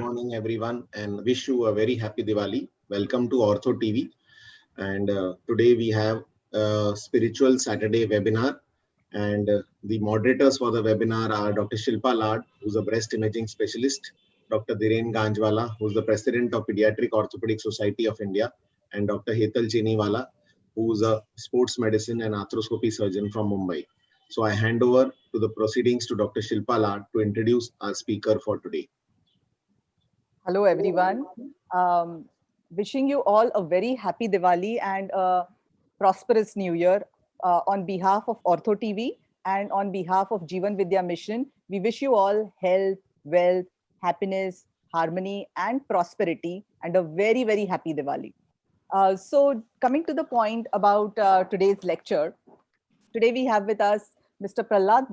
morning, everyone, and wish you a very happy Diwali. Welcome to OrthoTV. And today we have a Spiritual Saturday webinar. And the moderators for the webinar are Dr. Shilpa Lad, who's a breast imaging specialist, Dr. Dhiren Ganjwala, who's the president of Pediatric Orthopedic Society of India, and Dr. Hetal Chiniwala, who's a sports medicine and arthroscopy surgeon from Mumbai. So I hand over to the proceedings to Dr. Shilpa Lad to introduce our speaker for today. Hello, everyone. Wishing you all a very happy Diwali and a prosperous New Year on behalf of OrthoTV and on behalf of Jeevan Vidya Mission. We wish you all health, wealth, happiness, harmony, and prosperity, and a very, very happy Diwali. So coming to the point about today's lecture, today we have with us Mr. Pralhad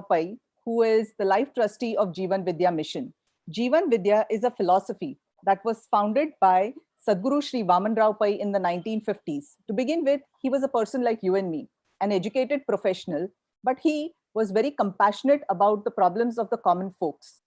Pai, who is the Life Trustee of Jeevan Vidya Mission. Jeevan Vidya is a philosophy that was founded by Sadhguru Sri Vamanrao Pai in the 1950s. To begin with, he was a person like you and me, an educated professional, but he was very compassionate about the problems of the common folks.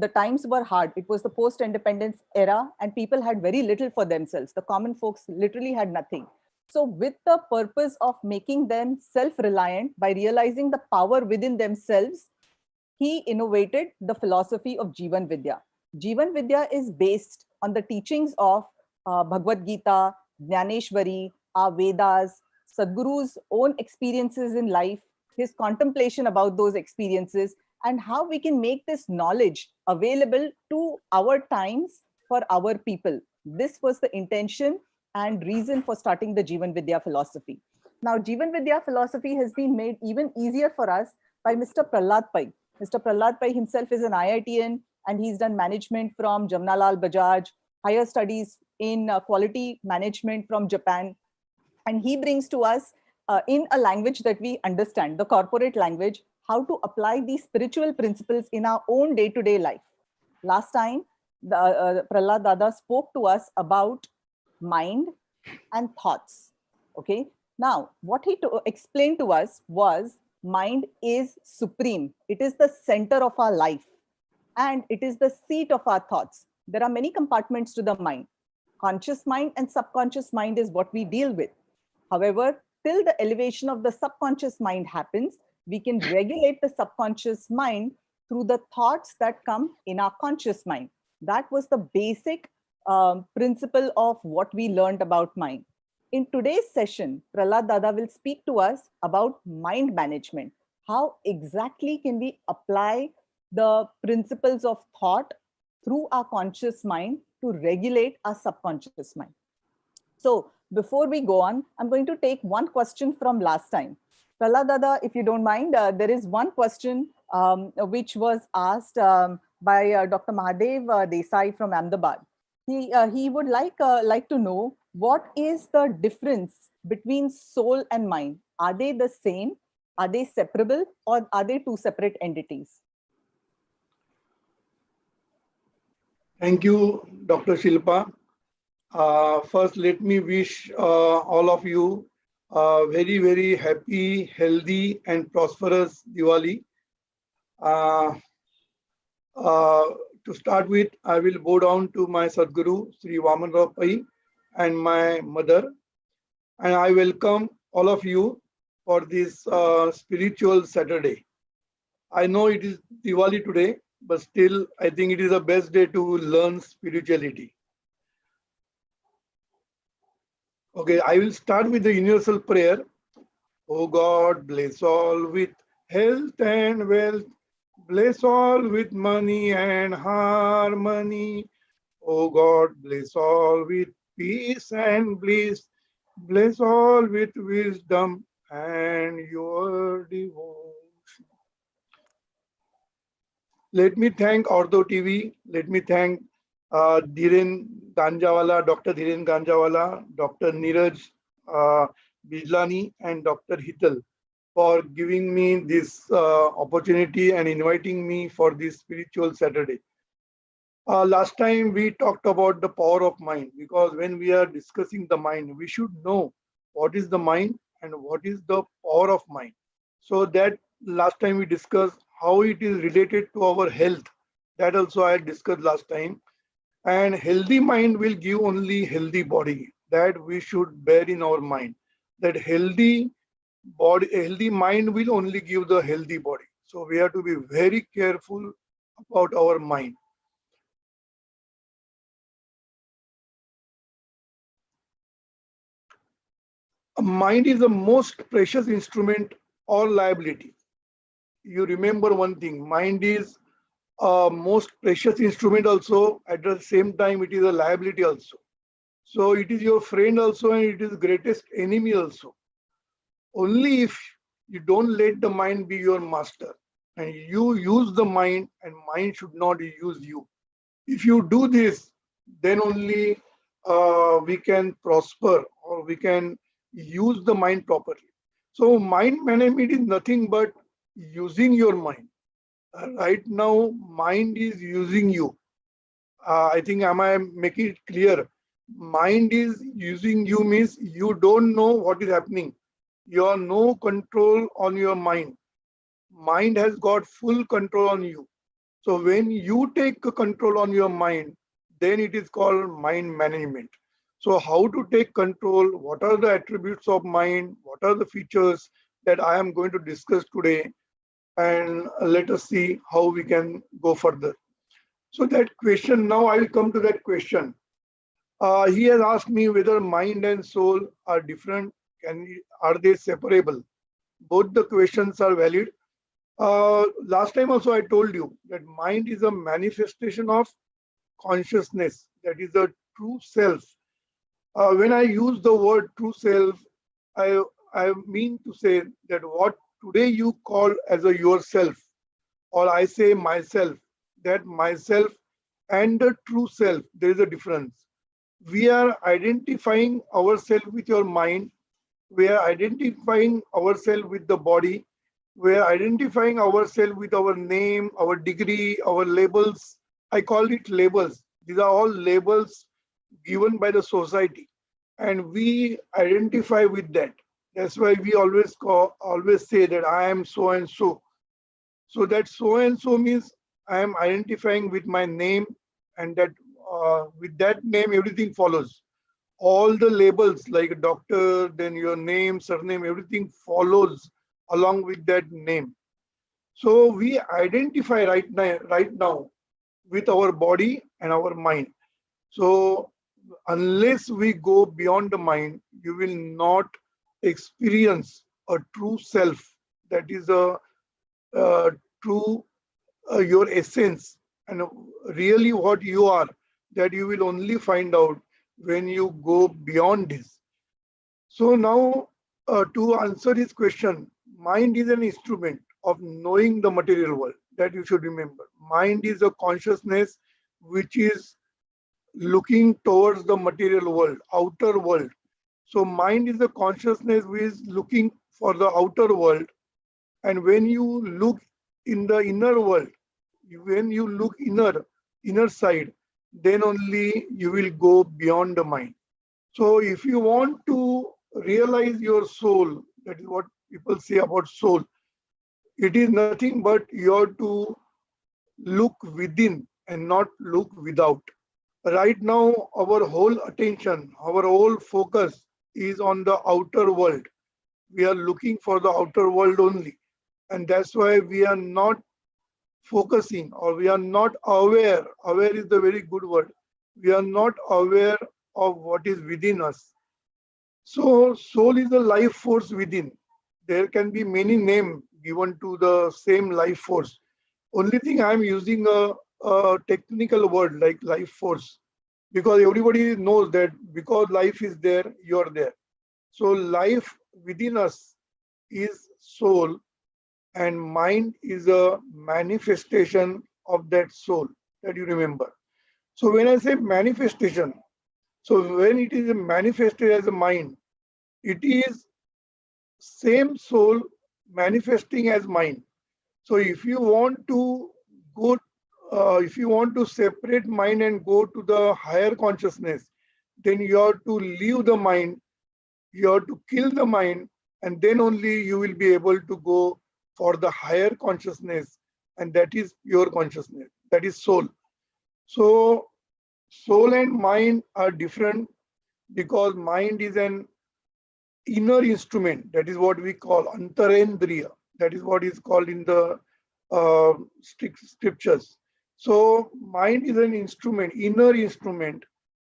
The times were hard. It was the post-independence era and people had very little for themselves. The common folks literally had nothing. So with the purpose of making them self-reliant by realizing the power within themselves, he innovated the philosophy of Jeevan Vidya. Jeevan Vidya is based on the teachings of Bhagavad Gita, Jnaneshwari, our Vedas, Sadhguru's own experiences in life, his contemplation about those experiences, and how we can make this knowledge available to our times for our people. This was the intention and reason for starting the Jeevan Vidya philosophy. Now, Jeevan Vidya philosophy has been made even easier for us by Mr. Pralhad Pai. Mr. Pralhad Pai himself is an IITian and he's done management from Jamnalal Bajaj, higher studies in quality management from Japan. And he brings to us in a language that we understand, the corporate language, how to apply these spiritual principles in our own day-to-day life. Last time, Pralhad Dada spoke to us about mind and thoughts. Okay. Now, what he explained to us was mind is supreme. It is the center of our life and it is the seat of our thoughts. There are many compartments to the mind. Conscious mind and subconscious mind is what we deal with. However, till the elevation of the subconscious mind happens, we can regulate the subconscious mind through the thoughts that come in our conscious mind. That was the basic principle of what we learned about mind. In today's session, Pralhad Dada will speak to us about mind management. How exactly can we apply the principles of thought through our conscious mind to regulate our subconscious mind? So before we go on, I'm going to take one question from last time. Pralhad Dada, if you don't mind, there is one question which was asked by Dr. Mahadev Desai from Ahmedabad. He would like to know, what is the difference between soul and mind? Are they the same? Are they separable, or are they two separate entities? Thank you, Dr. Shilpa. First, let me wish all of you a very, very happy, healthy, and prosperous Diwali. To start with, I will bow down to my Sadhguru, Sri Vamanrao Pai, and my mother. And I welcome all of you for this spiritual Saturday. I know it is Diwali today, but still, I think it is the best day to learn spirituality. Okay, I will start with the universal prayer. Oh God, bless all with health and wealth. Bless all with money and harmony. Oh God, bless all with peace and bliss. Bless all with wisdom and your devotion. Let me thank OrthoTV. Let me thank Dhiren Ganjwala, Dr. Dhiren Ganjwala, Dr. Neeraj Bijlani, and Dr. Hetal for giving me this opportunity and inviting me for this spiritual Saturday. Last time we talked about the power of mind, because when we are discussing the mind, we should know what is the mind and what is the power of mind. So that last time we discussed how it is related to our health, That also I discussed last time. And healthy mind will give only healthy body. That we should bear in our mind. That healthy body, healthy mind will only give the healthy body. So we have to be very careful about our mind. A mind is the most precious instrument or liability. You remember one thing, mind is a most precious instrument also, at the same time it is a liability also. So it is your friend also and it is greatest enemy also. Only if you don't let the mind be your master and you use the mind and mind should not use you. If you do this, then only we can prosper or we can use the mind properly. So mind management is nothing but using your mind. Right now, mind is using you. I think am I making it clear? Mind is using you means you don't know what is happening. You have no control on your mind. Mind has got full control on you. So when you take control on your mind, then it is called mind management. So how to take control? What are the attributes of mind? What are the features that I am going to discuss today? And let us see how we can go further. So that question, now I will come to that question. He has asked me whether mind and soul are different. Are they separable? Both the questions are valid. Last time also I told you that mind is a manifestation of consciousness. That is the true self. When I use the word true self, I mean to say that what today you call as a yourself, or I say myself, that myself and the true self, there is a difference. We are identifying ourselves with your mind. We are identifying ourselves with the body. We are identifying ourselves with our name, our degree, our labels. I call it labels. These are all labels given by the society. And we identify with that. That's why we always say that I am so and so. So that so and so means I am identifying with my name, and that with that name everything follows. All the labels like doctor, then your name, surname, everything follows along with that name. So we identify right now with our body and our mind. So unless we go beyond the mind, you will not experience a true self. That is a true your essence and really what you are, that you will only find out when you go beyond this. So now to answer his question, mind is an instrument of knowing the material world. That you should remember. Mind is a consciousness which is looking towards the material world, outer world. So mind is a consciousness which is looking for the outer world. And when you look in the inner world, when you look inner side, then only you will go beyond the mind. So if you want to realize your soul, that is what people say about soul, it is nothing but you have to look within and not look without. Right now, our whole attention, our whole focus is on the outer world. We are looking for the outer world only. And that's why we are not focusing, or we are not aware. Aware is the very good word. We are not aware of what is within us. So soul is the life force within. There can be many names given to the same life force. Only thing I am using a technical word like life force, because everybody knows that because life is there, you are there. So life within us is soul, and mind is a manifestation of that soul, that you remember. So when I say manifestation, so when it is manifested as a mind, it is same soul manifesting as mind. So if you want to go, if you want to separate mind and go to the higher consciousness, then you have to leave the mind, you have to kill the mind, and then only you will be able to go for the higher consciousness, and that is pure consciousness. that is soul. So soul and mind are different because mind is an inner instrument. That is what we call antarendriya. That is what is called in the scriptures. So mind is an instrument, inner instrument,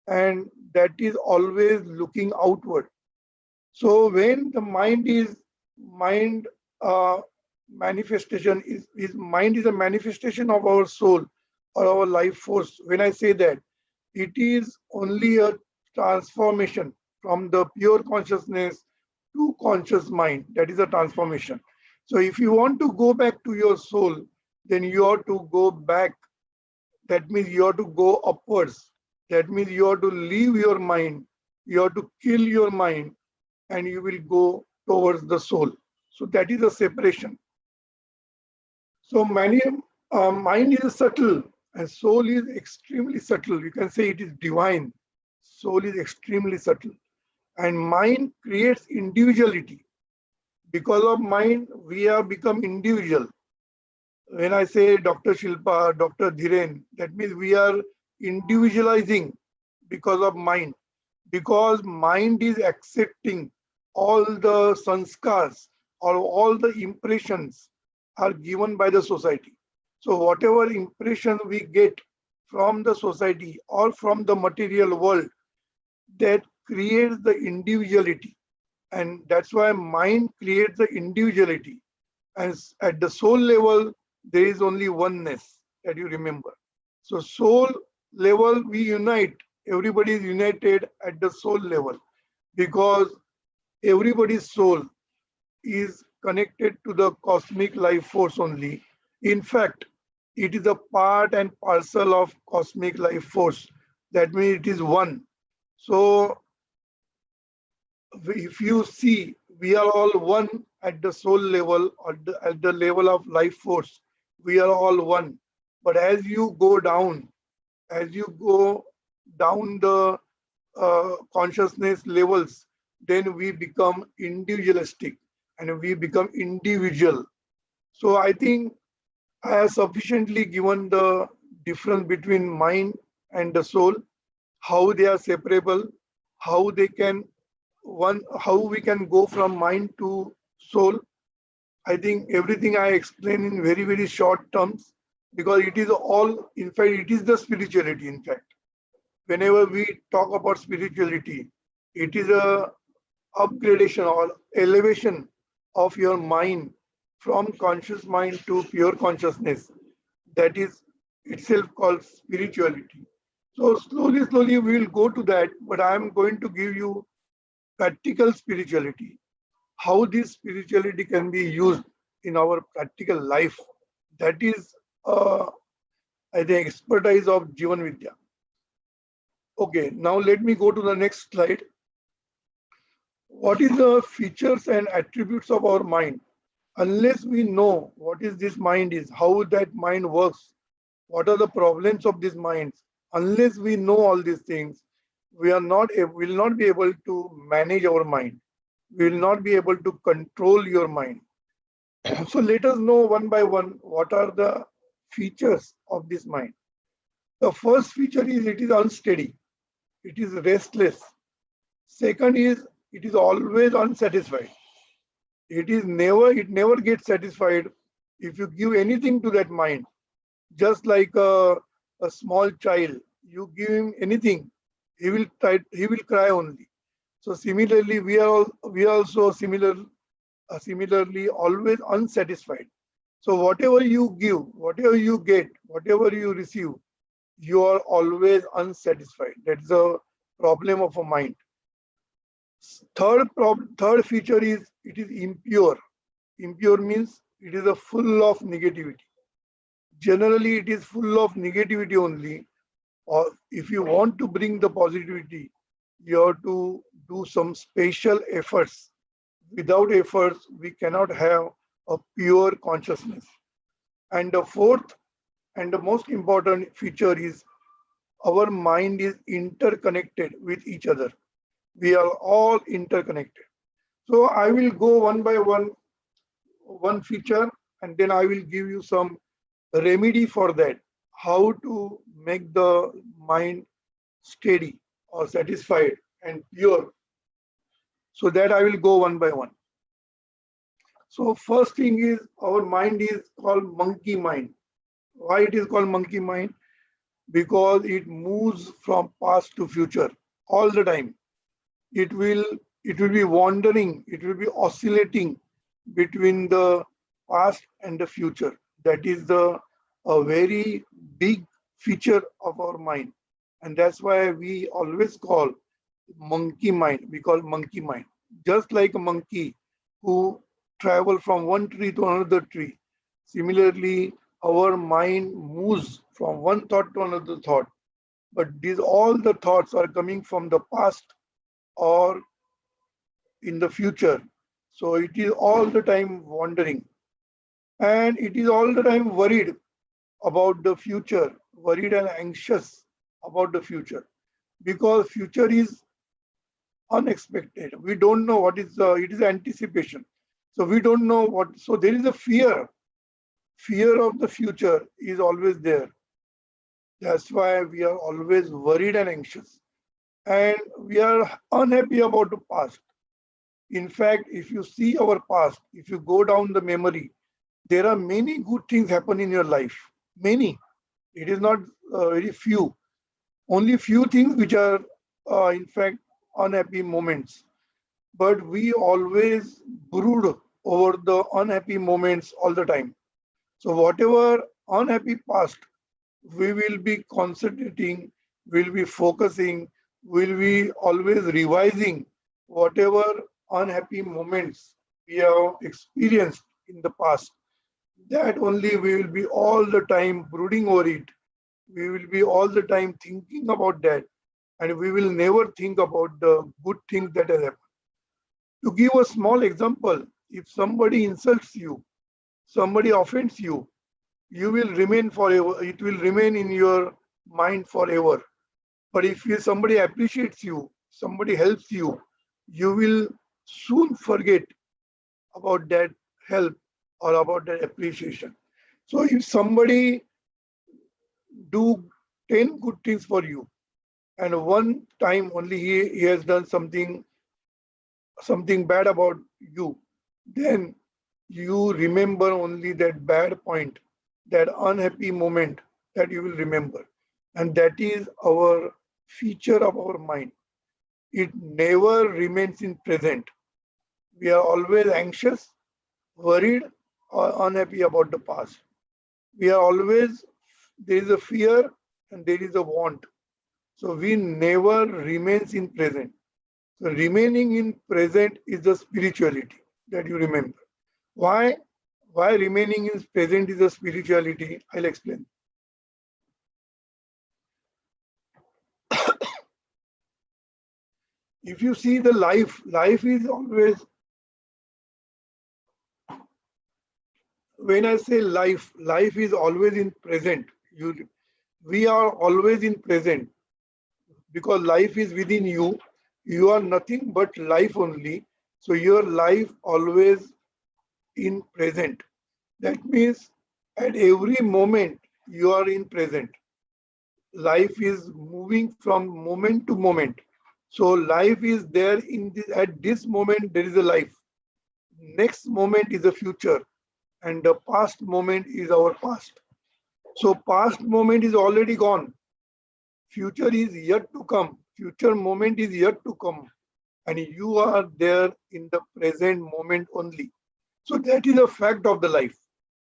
and that is always looking outward. So when the mind uh, manifestation is mind is a manifestation of our soul or our life force. When I say that, it is only a transformation from the pure consciousness to conscious mind. That is a transformation. So if you want to go back to your soul, then you have to go back. That means you have to go upwards. That means you have to leave your mind. You have to kill your mind and you will go towards the soul. So that is a separation. So mind is subtle and soul is extremely subtle. You can say it is divine. Soul is extremely subtle. And mind creates individuality. Because of mind, we have become individual. When I say Dr. Shilpa, Dr. Dhiren, that means we are individualizing because of mind. Because mind is accepting all the sanskars or all the impressions are given by the society. So whatever impression we get from the society or from the material world, that creates the individuality. And that's why mind creates the individuality. And at the soul level, there is only oneness that you remember. So soul level, we unite. Everybody is united at the soul level because everybody's soul is connected to the cosmic life force only. In fact, it is a part and parcel of cosmic life force. That means it is one. So if you see, we are all one at the soul level or at the level of life force. We are all one. But as you go down the consciousness levels, then we become individualistic and we become individual. So I think I have sufficiently given the difference between mind and the soul, how they are separable, how they can how we can go from mind to soul. I think everything I explain in very, very short terms because it is all, in fact, it is the spirituality, in fact. Whenever we talk about spirituality, it is a upgradation or elevation of your mind from conscious mind to pure consciousness. That is itself called spirituality. So slowly, slowly we will go to that, but I am going to give you practical spirituality, how this spirituality can be used in our practical life. That is, I think, expertise of Jeevan Vidya. Okay, now let me go to the next slide. What is the features and attributes of our mind? Unless we know what is this mind is, how that mind works, what are the problems of this mind, unless we know all these things, we will not be able to manage our mind. We will not be able to control your mind. So let us know one by one what are the features of this mind. The first feature is it is unsteady. It is restless. Second is it is always unsatisfied. It never gets satisfied if you give anything to that mind. Just like a small child, you give him anything, he will cry only. So similarly, we are also similarly always unsatisfied. So whatever you give, whatever you get, whatever you receive, you are always unsatisfied. That's a problem of a mind. Third feature is it is impure. Impure means it is a full of negativity. Generally, it is full of negativity only. Or if you want to bring the positivity, you have to do some special efforts. Without efforts, we cannot have a pure consciousness. And the fourth and the most important feature is our mind is interconnected with each other. We are all interconnected. So I will go one by one feature, and then I will give you some remedy for that, how to make the mind steady or satisfied and pure. So that I will go one by one. So first thing is, our mind is called monkey mind. Why it is called monkey mind? Because it moves from past to future all the time. It will be wandering, it will be oscillating between the past and the future. That is the a very big feature of our mind, and that's why we always call monkey mind. We call monkey mind, just like a monkey who travel from one tree to another tree. Similarly, our mind moves from one thought to another thought, but these all the thoughts are coming from the past or in the future. So it is all the time wandering, and it is all the time worried about the future, worried and anxious about the future, because future is unexpected. We don't know what is, it is anticipation. So we don't know what, so there is a fear. Fear of the future is always there. That's why we are always worried and anxious. And we are unhappy about the past. In fact, if you see our past, if you go down the memory, there are many good things happen in your life. Many. It is not very few. Only few things which are, in fact, unhappy moments. But we always brood over the unhappy moments all the time. So whatever unhappy past, we will be concentrating, will be focusing, will be always revising whatever unhappy moments we have experienced in the past. That only we will be all the time brooding over it. We will be all the time thinking about that, and we will never think about the good things that have happened. To give a small example, if somebody insults you, somebody offends you, you will remain forever. It will remain in your mind forever. But if somebody appreciates you, somebody helps you, you will soon forget about that help or about that appreciation. So if somebody do 10 good things for you, and one time only he has done something bad about you, then you remember only that bad point, that unhappy moment that you will remember. And that is our feature of our mind. It never remains in present. We are always anxious, worried, or unhappy about the past. We are always, there is a fear and there is a want. So we never remains in present. So remaining in present is the spirituality that you remember. Why remaining in present is a spirituality? I'll explain. If you see the life is always, when I say life is always in present. We are always in present, because life is within you. You are nothing but life only. So your life always in present. That means at every moment you are in present. Life is moving from moment to moment. So life is there in this, at this moment there is a life. Next moment is a future, and the past moment is our past. So past moment is already gone. Future is yet to come. Future moment is yet to come. And you are there in the present moment only. So that is a fact of the life.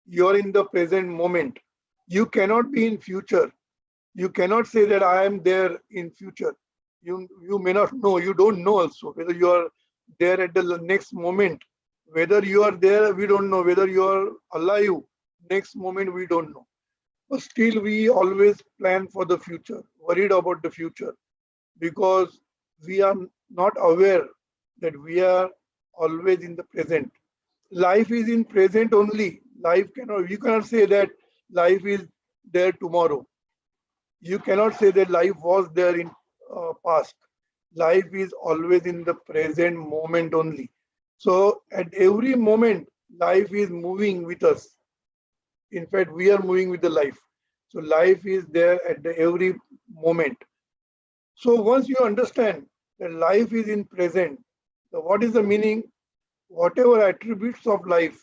You are in the present moment. You cannot be in future. You cannot say that I am there in future. You may not know. You don't know also whether you are there at the next moment. Whether you are there, we don't know. Whether you are alive next moment, we don't know. But still, we always plan for the future, worried about the future, because we are not aware that we are always in the present. Life is in present only. Life cannot, you cannot say that life is there tomorrow. You cannot say that life was there in past. Life is always in the present moment only. So at every moment, life is moving with us. In fact, we are moving with the life. So life is there at every moment. So once you understand that life is in present, so what is the meaning? Whatever attributes of life,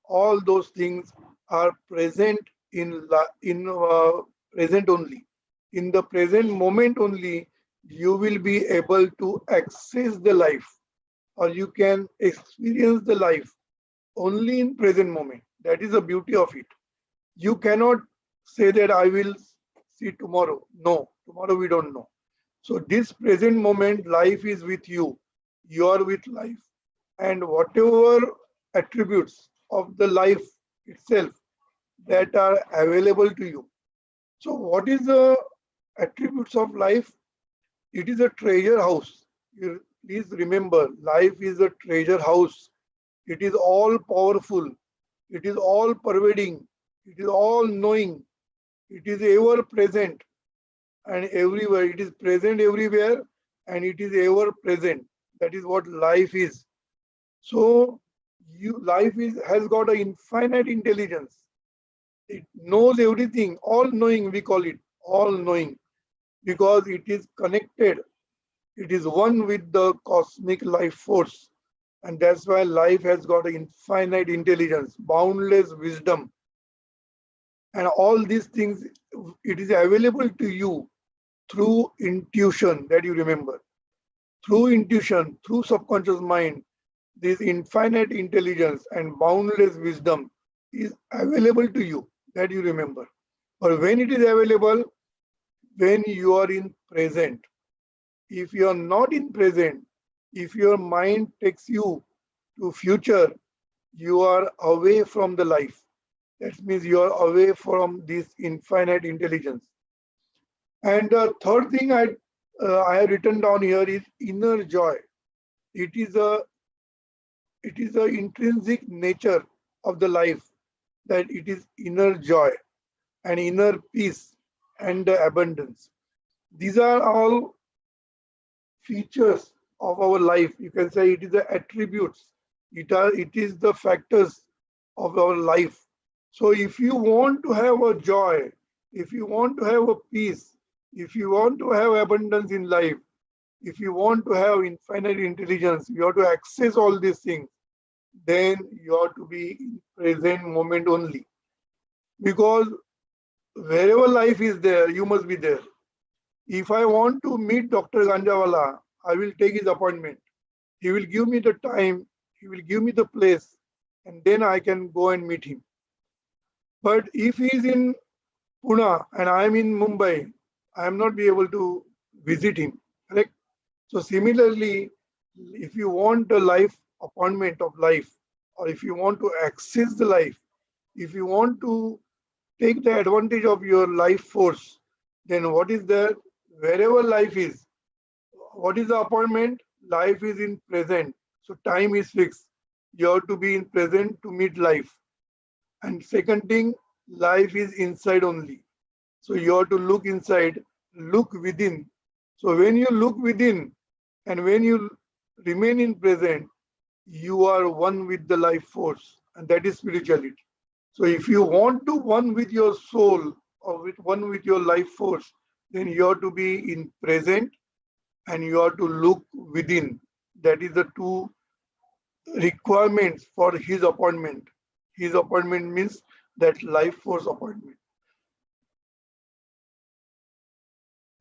all those things are present in present only. In the present moment only, you will be able to access the life, or you can experience the life only in present moment. That is the beauty of it. You cannot say that I will see tomorrow. No, tomorrow we don't know. So this present moment, life is with you. You are with life. And whatever attributes of the life itself that are available to you. So what is the attributes of life? It is a treasure house. Please remember, life is a treasure house. It is all powerful. It is all pervading. It is all knowing. It is ever present and everywhere. It is present everywhere and it is ever present. That is what life is. So life has got an infinite intelligence. It knows everything, all knowing we call it, all knowing, because it is connected. It is one with the cosmic life force. And that's why life has got an infinite intelligence, boundless wisdom. And all these things, it is available to you through intuition, that you remember. Through intuition, through subconscious mind, this infinite intelligence and boundless wisdom is available to you, that you remember. But when it is available, when you are in present. If you are not in present, if your mind takes you to future, you are away from the life. That means you are away from this infinite intelligence. And the third thing I have written down here is inner joy. It is a intrinsic nature of the life, that it is inner joy and inner peace and abundance. These are all features of our life. You can say it is the attributes. It is the factors of our life. So if you want to have a joy, if you want to have a peace, if you want to have abundance in life, if you want to have infinite intelligence, you have to access all these things, then you have to be in present moment only. Because wherever life is there, you must be there. If I want to meet Dr. Ganjwala, I will take his appointment. He will give me the time, he will give me the place, and then I can go and meet him. But if he is in Pune and I am in Mumbai, I am not be able to visit him. Correct? So similarly, if you want a life appointment of life, or if you want to access the life, if you want to take the advantage of your life force, then what is there? Wherever life is, what is the appointment? Life is in present. So time is fixed. You have to be in present to meet life. And second thing, life is inside only. So you have to look inside, look within. So when you look within and when you remain in present, you are one with the life force, and that is spirituality. So if you want to one with your soul or with one with your life force, then you have to be in present and you have to look within. That is the two requirements for his appointment. His appointment means that life force appointment.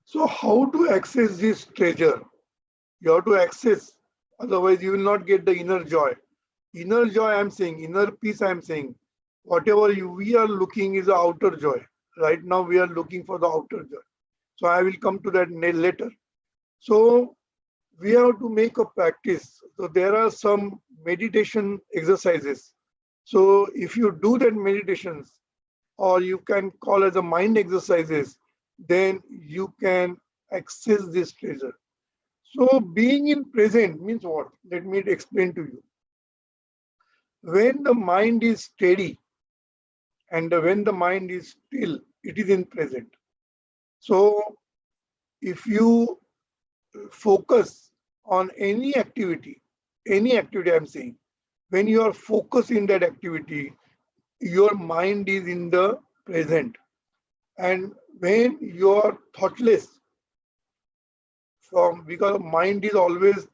So how to access this treasure? You have to access, otherwise you will not get the inner joy. Inner joy I am saying, inner peace I am saying. Whatever we are looking is the outer joy. Right now we are looking for the outer joy. So I will come to that later. So we have to make a practice. So there are some meditation exercises. So if you do that meditations, or you can call as a mind exercises, then you can access this treasure. So being in present means what? Let me explain to you. When the mind is steady and when the mind is still, it is in present. So if you focus on any activity I'm saying, when you are focused in that activity, your mind is in the present. And when you are thoughtless, because mind is always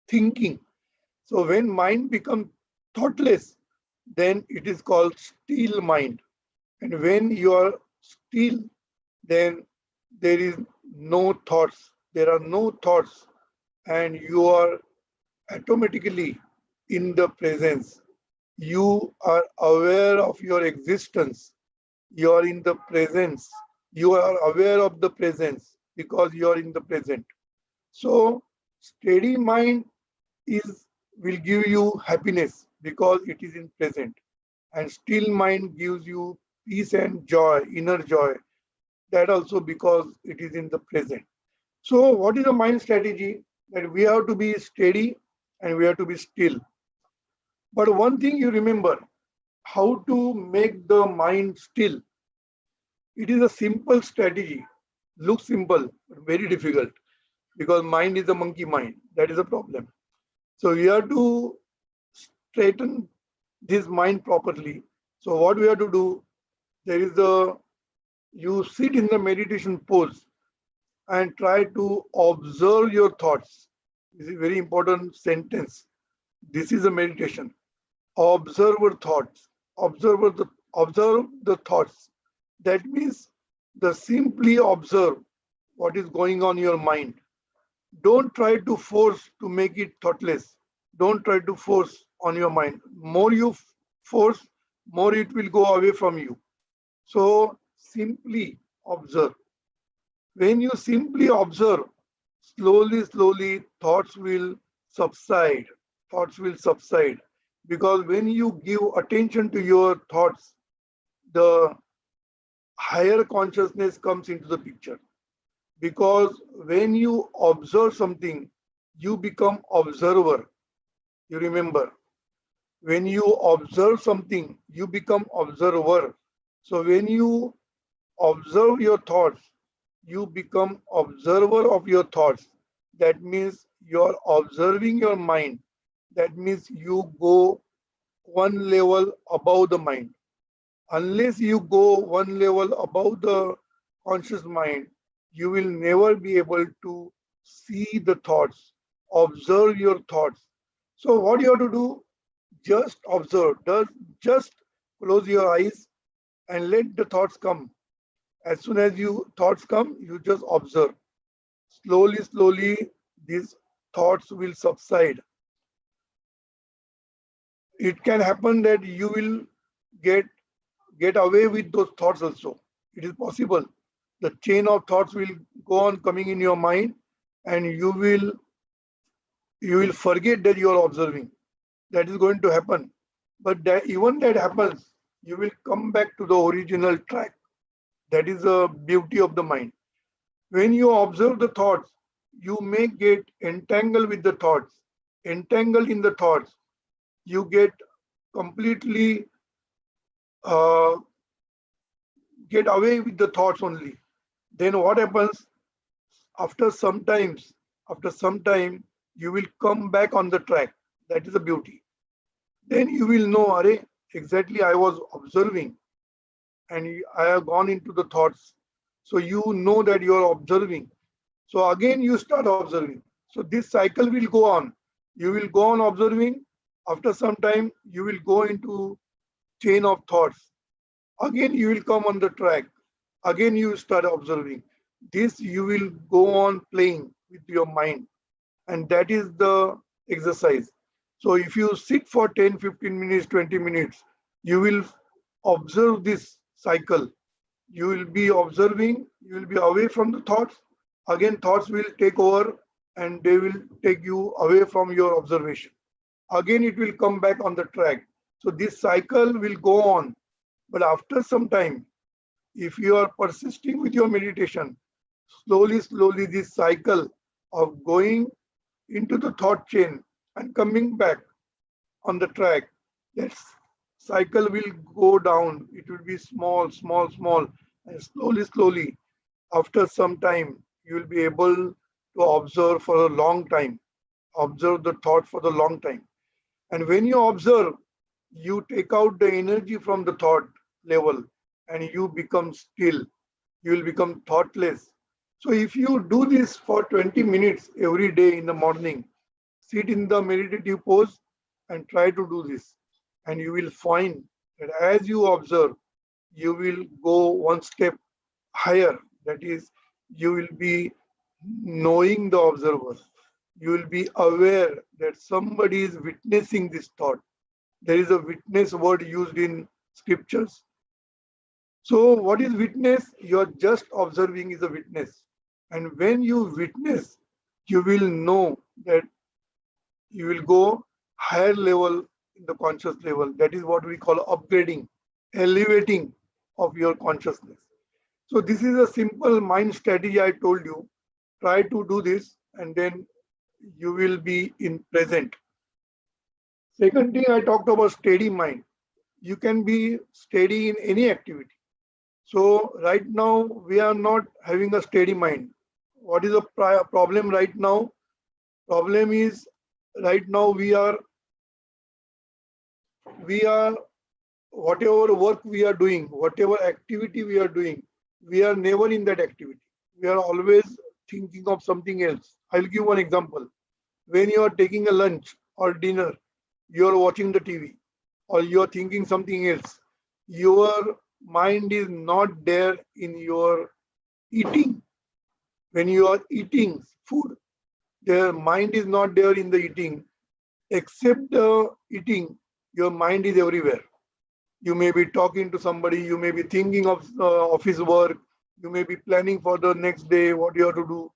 thinking. So when mind becomes thoughtless, then it is called still mind. And when you are still, then there is no thoughts. There are no thoughts, and you are automatically in the presence. You are aware of your existence. You are in the presence. You are aware of the presence because you are in the present. So steady mind is will give you happiness because it is in present, and still mind gives you peace and joy, inner joy, that also because it is in the present. So what is the mind strategy? That we have to be steady and we have to be still. But one thing you remember, how to make the mind still. It is a simple strategy. Looks simple, but very difficult because mind is a monkey mind. That is a problem. So we have to straighten this mind properly. So what we have to do, there is a, you sit in the meditation pose and try to observe your thoughts. This is a very important sentence. This is a meditation. Observe your thoughts. Observe the thoughts. That means the simply observe what is going on in your mind. Don't try to force to make it thoughtless. Don't try to force on your mind. More you force, more it will go away from you. So simply observe. When you simply observe, slowly, thoughts will subside. Thoughts will subside. Because when you give attention to your thoughts, the higher consciousness comes into the picture. Because when you observe something, you become observer. You remember, when you observe something, you become observer. So when you observe your thoughts, you become observer of your thoughts. That means you're observing your mind. That means you go one level above the mind. Unless you go one level above the conscious mind, you will never be able to see the thoughts, observe your thoughts. So what you have to do, just observe. Just close your eyes and let the thoughts come. As soon as you thoughts come, you just observe. Slowly, these thoughts will subside. It can happen that you will get away with those thoughts also. It is possible. The chain of thoughts will go on coming in your mind, and you will forget that you are observing. That is going to happen. But that, even that happens, you will come back to the original track. That is the beauty of the mind. When you observe the thoughts, you may get entangled with the thoughts. Entangled in the thoughts, you get completely uh, get away with the thoughts only. Then what happens? After some time, you will come back on the track. That is the beauty. Then you will know, Are, exactly I was observing and I have gone into the thoughts. So you know that you are observing. So again, you start observing. So this cycle will go on. You will go on observing. After some time, you will go into chain of thoughts. Again, you will come on the track. Again, you start observing. This you will go on playing with your mind. And that is the exercise. So if you sit for 10, 15 minutes, 20 minutes, you will observe this cycle. You will be observing, you will be away from the thoughts. Again, thoughts will take over and they will take you away from your observation. Again, it will come back on the track. So this cycle will go on. But after some time, if you are persisting with your meditation, slowly, this cycle of going into the thought chain and coming back on the track, that cycle will go down. It will be small, and slowly, after some time, you will be able to observe for a long time, observe the thought for the long time. And when you observe, you take out the energy from the thought level and you become still. You will become thoughtless. So if you do this for 20 minutes every day in the morning, sit in the meditative pose and try to do this. And you will find that as you observe, you will go one step higher. That is, you will be knowing the observer. You will be aware that somebody is witnessing this thought. There is a witness word used in scriptures. So what is witness? You are just observing is a witness. And when you witness, you will know that you will go higher level in the conscious level. That is what we call upgrading, elevating of your consciousness. So this is a simple mind strategy I told you. Try to do this and then you will be in present. Second thing I talked about steady mind. You can be steady in any activity. So right now we are not having a steady mind. What is the problem right now? Problem is right now we are whatever work we are doing, whatever activity we are doing, we are never in that activity. We are always thinking of something else. I'll give one example. When you are taking a lunch or dinner, you are watching the TV or you are thinking something else. Your mind is not there in your eating. When you are eating food, the mind is not there in the eating. Except the eating, your mind is everywhere. You may be talking to somebody, you may be thinking of office work, you may be planning for the next day, what you have to do,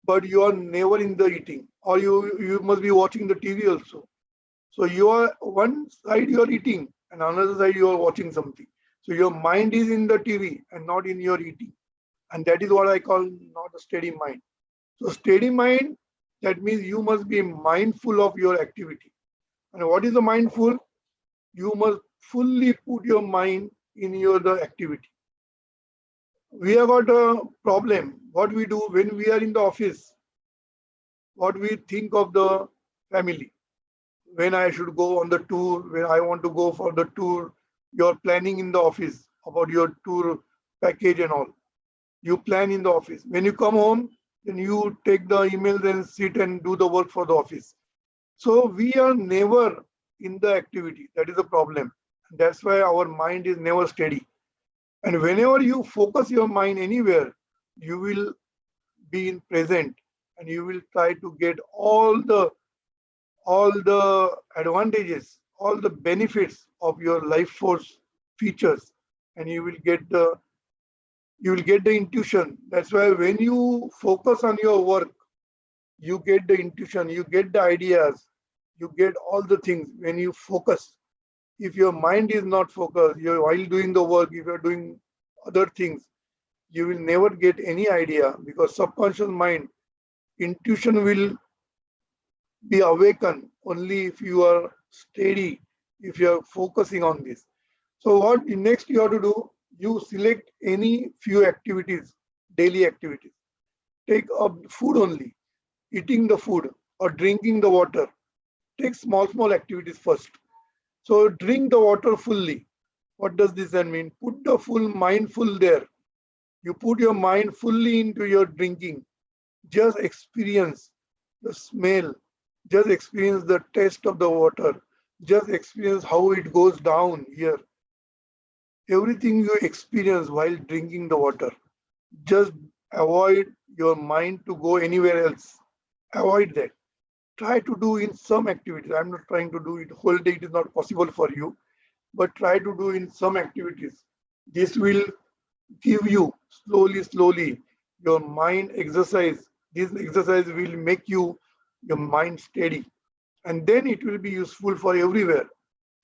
but you are never in the eating. Or you must be watching the TV also. So you are one side you are eating and another side you are watching something. So your mind is in the TV and not in your eating. And that is what I call not a steady mind. So steady mind, that means you must be mindful of your activity. And what is the mindful? You must fully put your mind in the activity. We have got a problem. What we do when we are in the office, what we think of the family. When I should go on the tour, when I want to go for the tour, you're planning in the office about your tour package and all. You plan in the office. When you come home, then you take the emails and sit and do the work for the office. So we are never in the activity. That is the problem. That's why our mind is never steady. And whenever you focus your mind anywhere, you will be in present and you will try to get all the advantages, all the benefits of your life force features, and you will get the intuition. That's why when you focus on your work, you get the intuition, you get the ideas, you get all the things when you focus. If your mind is not focused, while doing the work, if you're doing other things, you will never get any idea, because subconscious mind, intuition will be awakened only if you are steady, if you are focusing on this. So what next you have to do, you select any few activities, daily activities. Take up food only, eating the food or drinking the water. Take small activities first. So drink the water fully. What does this then mean? Put the full mind full there. You put your mind fully into your drinking. Just experience the smell. Just experience the taste of the water. Just experience how it goes down here. Everything you experience while drinking the water. Just avoid your mind to go anywhere else. Avoid that. Try to do in some activities. I'm not trying to do it whole day. It is not possible for you. But try to do in some activities. This will give you slowly your mind exercise. This exercise will make your mind steady, and then it will be useful for everywhere.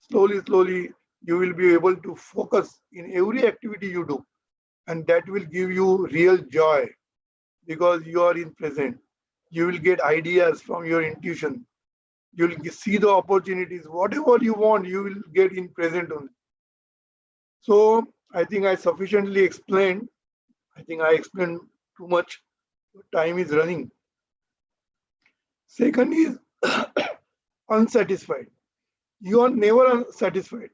Slowly you will be able to focus in every activity you do, and that will give you real joy, because you are in present. You will get ideas from your intuition. You will see the opportunities. Whatever you want, you will get in present only. So I think I sufficiently explained. I think I explained too much. Time is running. Second is unsatisfied. You are never satisfied.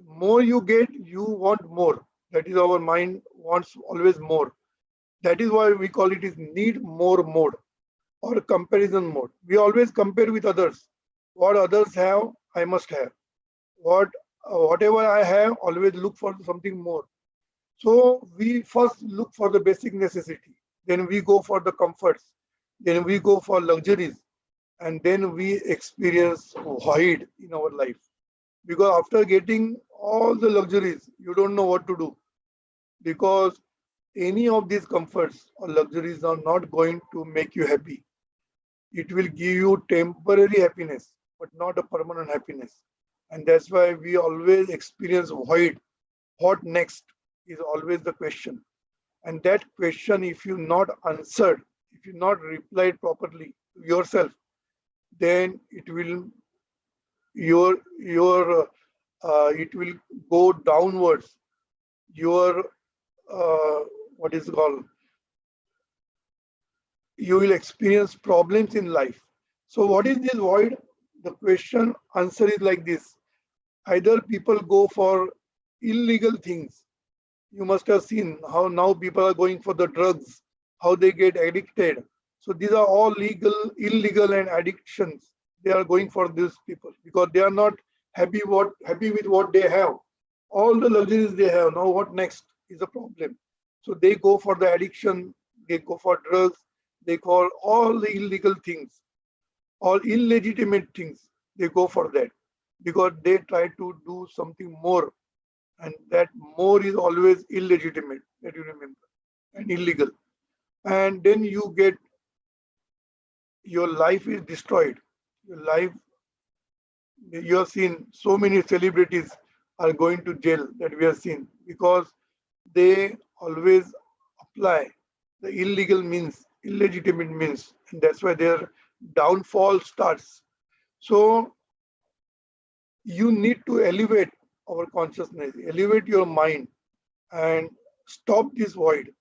More you get, you want more. That is our mind wants always more. That is why we call it is need more mode or comparison mode. We always compare with others. What others have, I must have. Whatever I have, always look for something more. So we first look for the basic necessity, then we go for the comforts, then we go for luxuries, and then we experience void in our life. Because after getting all the luxuries, you don't know what to do, because any of these comforts or luxuries are not going to make you happy. It will give you temporary happiness, but not a permanent happiness. And that's why we always experience void. What next is always the question. And that question, if you not answered, if you not replied properly to yourself, then it will it will go downwards. Your what is called, you will experience problems in life. So what is this void? The question answer is like this. Either people go for illegal things. You must have seen how now people are going for the drugs, how they get addicted. So these are all illegal and addictions. They are going for these people because they are not happy with what they have. All the luxuries they have. Now what next is a problem. So they go for the addiction, they go for drugs, they call all the illegal things, all illegitimate things. They go for that because they try to do something more, and that more is always illegitimate, that you remember, and illegal. And then you get, your life is destroyed. Your life, you have seen so many celebrities are going to jail, that we have seen, because they always apply the illegal means, illegitimate means, and that's why their downfall starts. So you need to elevate our consciousness, elevate your mind, and stop this void.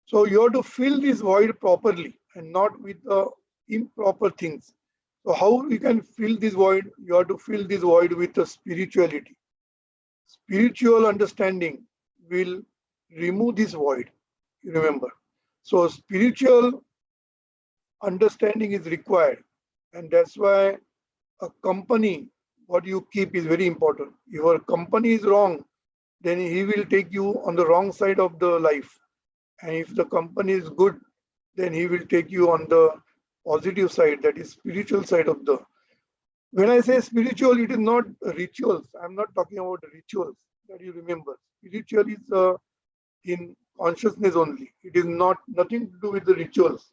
So you have to fill this void properly and not with improper things. So how you can fill this void? You have to fill this void with the spirituality. Spiritual understanding will remove this void. You remember. So spiritual understanding is required, and that's why a company, what you keep is very important. If your company is wrong, then he will take you on the wrong side of the life. And if the company is good, then he will take you on the positive side, that is spiritual side of the. When I say spiritual, it is not rituals. I'm not talking about rituals, that you remember. Spiritual is in consciousness only. It is nothing to do with the rituals.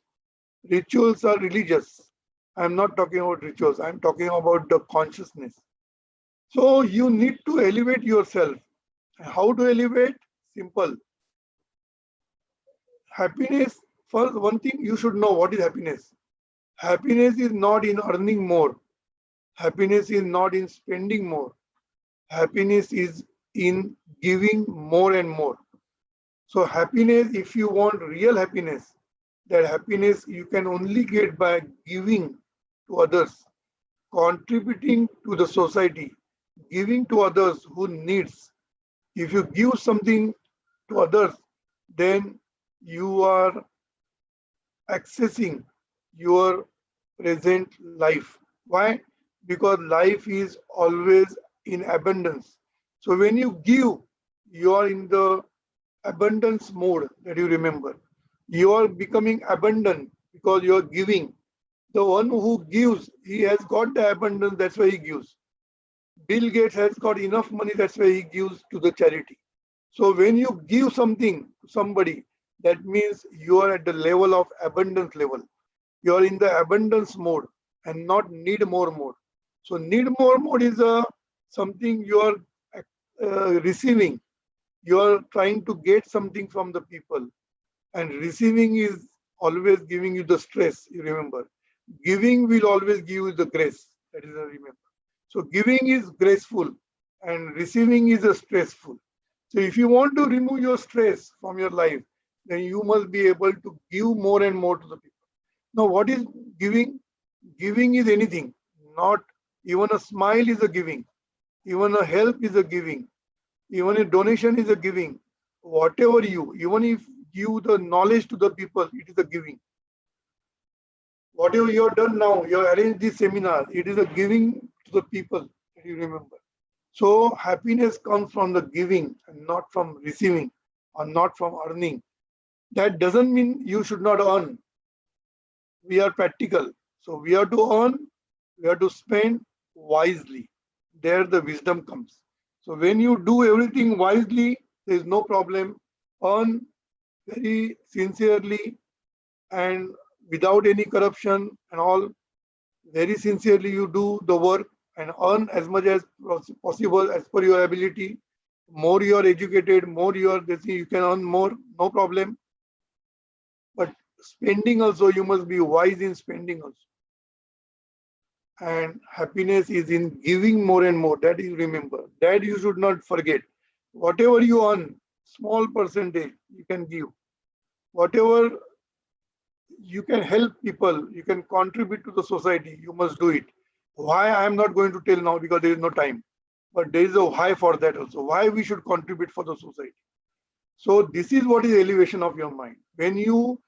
Rituals are religious. I'm not talking about rituals. I'm talking about the consciousness. So you need to elevate yourself. How to elevate? Simple. Happiness, first one thing you should know, what is happiness. Happiness is not in earning more. Happiness is not in spending more. Happiness is in giving more and more. So happiness, if you want real happiness, that happiness you can only get by giving to others, contributing to the society, giving to others who needs. If you give something to others, then you are accessing your present life. Why? Because life is always in abundance. So when you give, you are in the abundance mode, that you remember. You are becoming abundant because you are giving. The one who gives, he has got the abundance, that's why he gives. Bill Gates has got enough money, that's why he gives to the charity. So when you give something to somebody, that means you are at the level of abundance level. You are in the abundance mode and not need more mode. So need more mode is something you are receiving. You are trying to get something from the people, and receiving is always giving you the stress, you remember. Giving will always give you the grace, that is remember. So giving is graceful and receiving is stressful. So if you want to remove your stress from your life, then you must be able to give more and more to the people. Now what is giving? Giving is anything. Not even a smile is a giving. Even a help is a giving. Even a donation is a giving. whatever even if give the knowledge to the people, it is a giving. Whatever you have done now, you have arranged this seminar, it is a giving to the people, you remember. So happiness comes from the giving and not from receiving or not from earning. That doesn't mean you should not earn. We are practical. So we have to earn, we have to spend wisely. There the wisdom comes. So when you do everything wisely, there is no problem. Earn very sincerely and without any corruption and all. Very sincerely you do the work and earn as much as possible as per your ability. More you are educated, more you are, you can earn more, no problem. But spending also, you must be wise in spending also. And happiness is in giving more and more. That you remember. That you should not forget. Whatever you earn, small percentage you can give. Whatever you can help people, you can contribute to the society, you must do it. Why I am not going to tell now because there is no time. But there is a why for that also. Why we should contribute for the society. So this is what is elevation of your mind. When you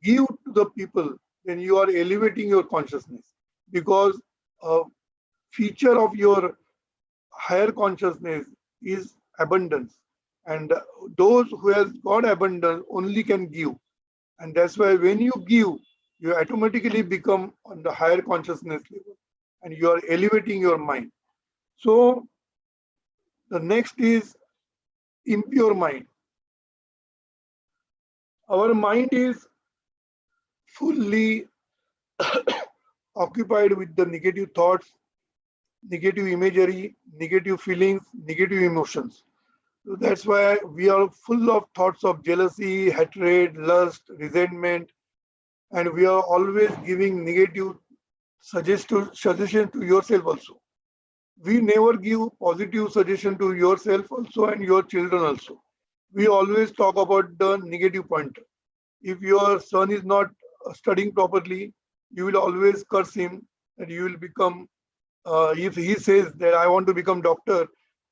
give to the people, then you are elevating your consciousness, because a feature of your higher consciousness is abundance, and those who has got abundance only can give. And that's why when you give, you automatically become on the higher consciousness level and you are elevating your mind. So the next is impure mind. Our mind is fully occupied with the negative thoughts, negative imagery, negative feelings, negative emotions. So that's why we are full of thoughts of jealousy, hatred, lust, resentment, and we are always giving negative suggestion to yourself also. We never give positive suggestion to yourself also and your children also. We always talk about the negative point. If your son is not studying properly, you will always curse him that you will become, if he says that I want to become doctor,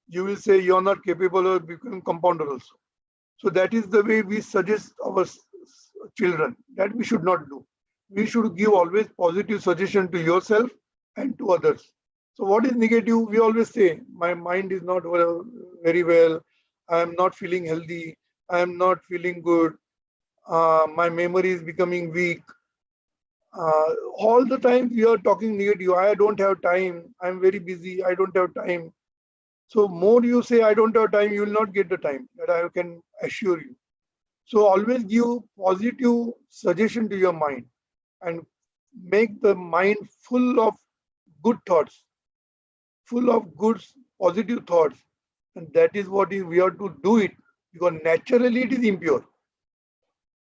you will say you are not capable of becoming compounder also. So that is the way we suggest our children, that we should not do. We should give always positive suggestion to yourself and to others. So what is negative? We always say, my mind is not very well, I am not feeling healthy, I am not feeling good, my memory is becoming weak. All the time we are talking negative. I don't have time, I'm very busy, I don't have time. So more you say I don't have time, you will not get the time, that I can assure you. So always give positive suggestion to your mind and make the mind full of good thoughts, full of good positive thoughts. And that is what we have to do it, because naturally it is impure.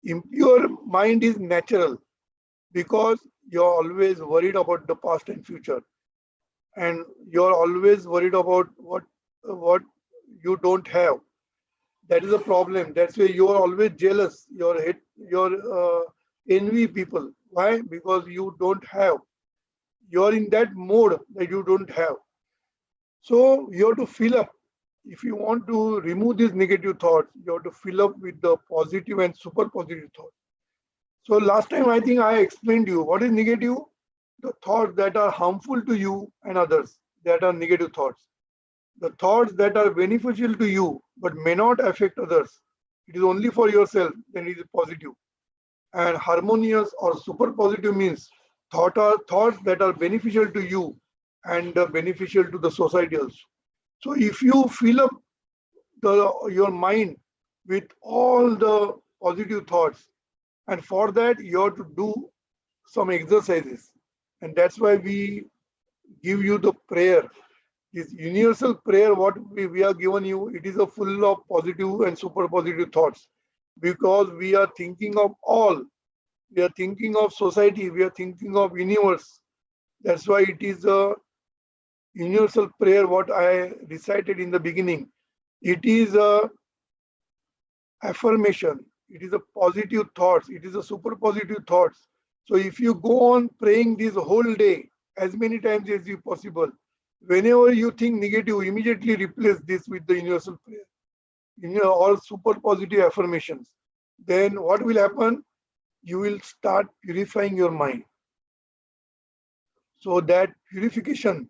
Impure mind is natural because you are always worried about the past and future. And you are always worried about what you don't have. That is a problem. That's why you are always jealous. Your envy people. Why? Because you don't have. You are in that mode that you don't have. So you have to fill up. If you want to remove these negative thoughts, you have to fill up with the positive and super positive thoughts. So last time I think I explained to you what is negative. The thoughts that are harmful to you and others, that are negative thoughts. The thoughts that are beneficial to you but may not affect others, it is only for yourself, then it is positive. And harmonious or super positive means thoughts that are beneficial to you and beneficial to the society also. So if you fill up your mind with all the positive thoughts, and for that you have to do some exercises, and that's why we give you the prayer. This universal prayer, what we are given you, it is a full of positive and super positive thoughts, because we are thinking of all. We are thinking of society, we are thinking of universe. That's why it is a universal prayer, what I recited in the beginning. It is a affirmation, it is a positive thoughts, it is a super positive thoughts. So if you go on praying this whole day, as many times as you possible, whenever you think negative, immediately replace this with the universal prayer. all super positive affirmations, then what will happen? You will start purifying your mind. So that purification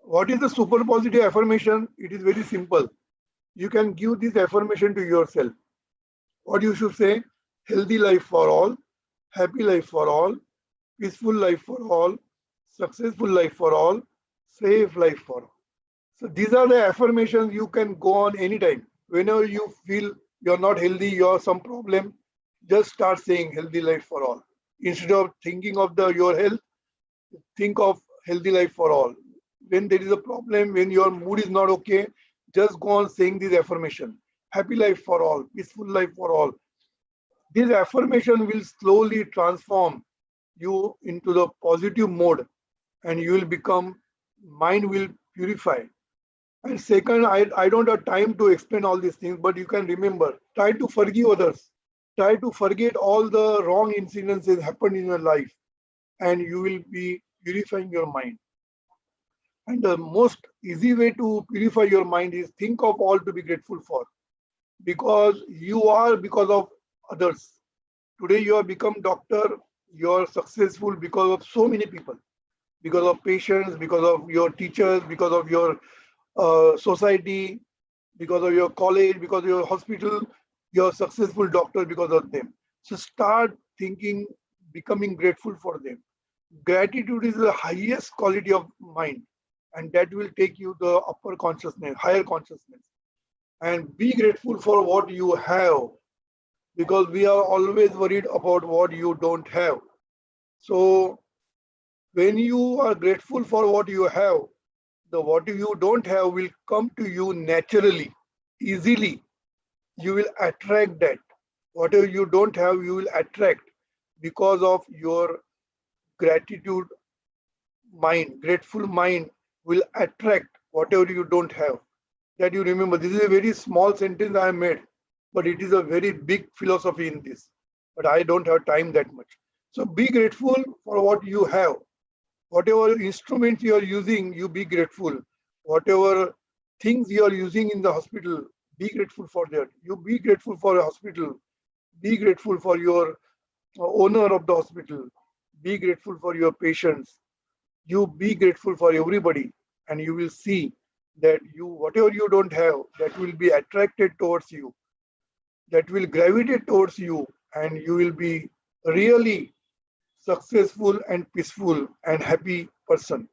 what is the super positive affirmation? It is very simple. You can give this affirmation to yourself. What you should say? Healthy life for all, happy life for all, peaceful life for all, successful life for all, safe life for all. So these are the affirmations you can go on anytime. Whenever you feel you're not healthy, you have some problem, just start saying healthy life for all. Instead of thinking of your health, think of healthy life for all. When there is a problem, when your mood is not okay, just go on saying this affirmation. Happy life for all, peaceful life for all. This affirmation will slowly transform you into the positive mode, and you will become, mind will purify. And second, I don't have time to explain all these things, but you can remember, try to forgive others. Try to forget all the wrong incidents that happened in your life, and you will be purifying your mind. And the most easy way to purify your mind is think of all to be grateful for. Because you are because of others. Today you have become doctor, you are successful because of so many people. Because of patients, because of your teachers, because of your society, because of your college, because of your hospital, you're successful doctor because of them. So start thinking, becoming grateful for them. Gratitude is the highest quality of mind, and that will take you the upper consciousness, higher consciousness. And be grateful for what you have, because we are always worried about what you don't have. So when you are grateful for what you have, the what you don't have will come to you naturally, easily. You will attract that. Whatever you don't have, you will attract because of your gratitude mind. Grateful mind will attract whatever you don't have. That you remember. This is a very small sentence I made, but it is a very big philosophy in this. But I don't have time that much. So be grateful for what you have. Whatever instruments you are using, you be grateful. Whatever things you are using in the hospital, be grateful for that. You be grateful for a hospital. Be grateful for your owner of the hospital. Be grateful for your patients. You be grateful for everybody, and you will see that you, whatever you don't have, that will be attracted towards you, that will gravitate towards you, and you will be really successful and peaceful and happy person.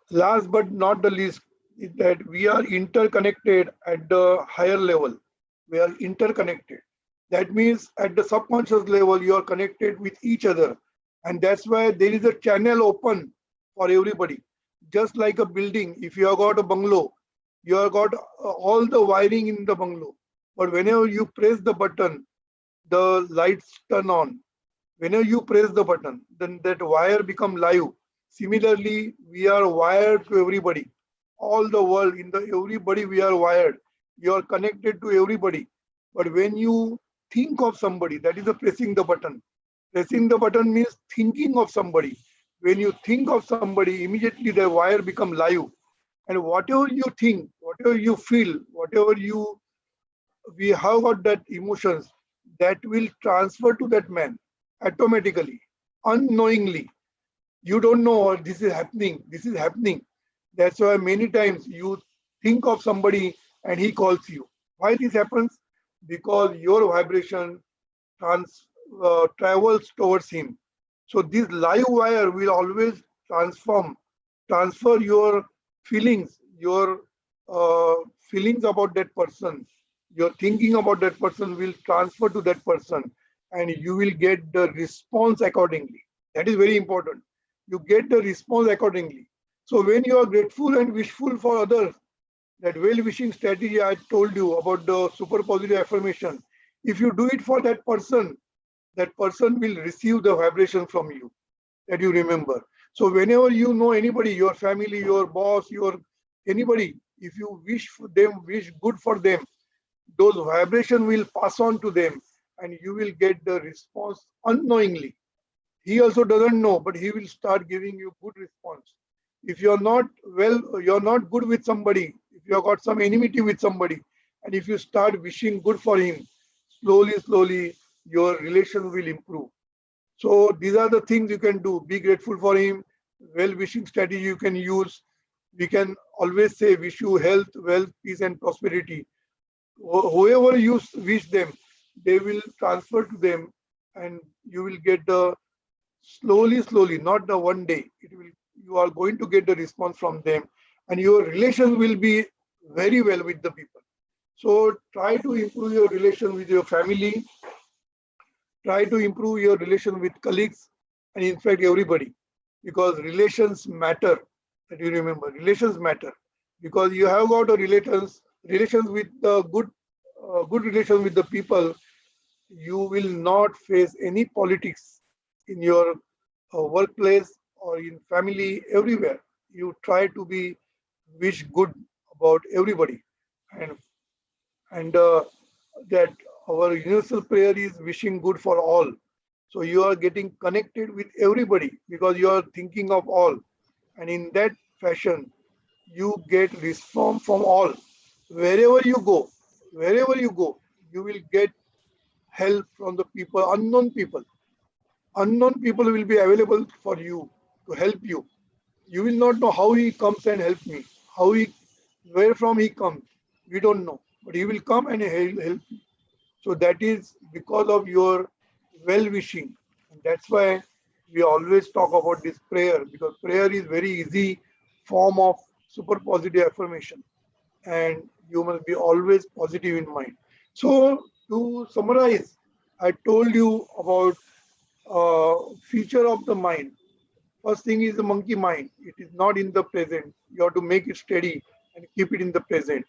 Last but not the least is that we are interconnected at the higher level. We are interconnected. That means at the subconscious level, you are connected with each other. And that's why there is a channel open for everybody. Just like a building, if you have got a bungalow, you have got all the wiring in the bungalow. But whenever you press the button, the lights turn on. Whenever you press the button, then that wire become live. Similarly, we are wired to everybody. All the world, in the everybody we are wired. You are connected to everybody. But when you think of somebody, that is a pressing the button. Pressing the button means thinking of somebody. When you think of somebody, immediately the wire become live. And whatever you think, whatever you feel, whatever we have got that emotions, that will transfer to that man automatically, unknowingly. You don't know what this is happening. This is happening. That's why many times you think of somebody and he calls you. Why this happens? Because your vibration travels towards him. So this live wire will always transfer your uh, feelings about that person. Your thinking about that person will transfer to that person, and you will get the response accordingly. That is very important. You get the response accordingly. So when you are grateful and wishful for others, that well-wishing strategy I told you about the super positive affirmation, if you do it for that person will receive the vibration from you, that you remember. So whenever you know anybody, your family, your boss, your anybody, If you wish for them, wish good for them, those vibration will pass on to them and you will get the response unknowingly. He also doesn't know, but he will start giving you good response. If you're not well, you're not good with somebody, if you have got some enmity with somebody, and if you start wishing good for him, slowly, your relation will improve. So these are the things you can do. Be grateful for him. Well-wishing strategy you can use. We can always say, wish you health, wealth, peace, and prosperity. Whoever you wish them, they will transfer to them, and you will get the slowly, not the one day. It will. You are going to get the response from them, and your relation will be very well with the people. So try to improve your relation with your family. Try to improve your relation with colleagues, and in fact everybody, because relations matter. That you remember, relations matter, because you have got a relations with the good relations with the people. You will not face any politics in your workplace or in family, everywhere. You try to be wish good about everybody, and and that our universal prayer is wishing good for all. So you are getting connected with everybody because you are thinking of all, and in that fashion you get response from all. Wherever you go, wherever you go, you will get help from the people. Unknown people will be available for you to help you. You will not know how he comes and help me, how he, where from he comes, we don't know, but he will come and he'll help you. So that is because of your well wishing. And that's why we always talk about this prayer, because prayer is very easy form of super positive affirmation. And you must be always positive in mind. So to summarize, I told you about feature of the mind. First thing is the monkey mind. It is not in the present. You have to make it steady and keep it in the present.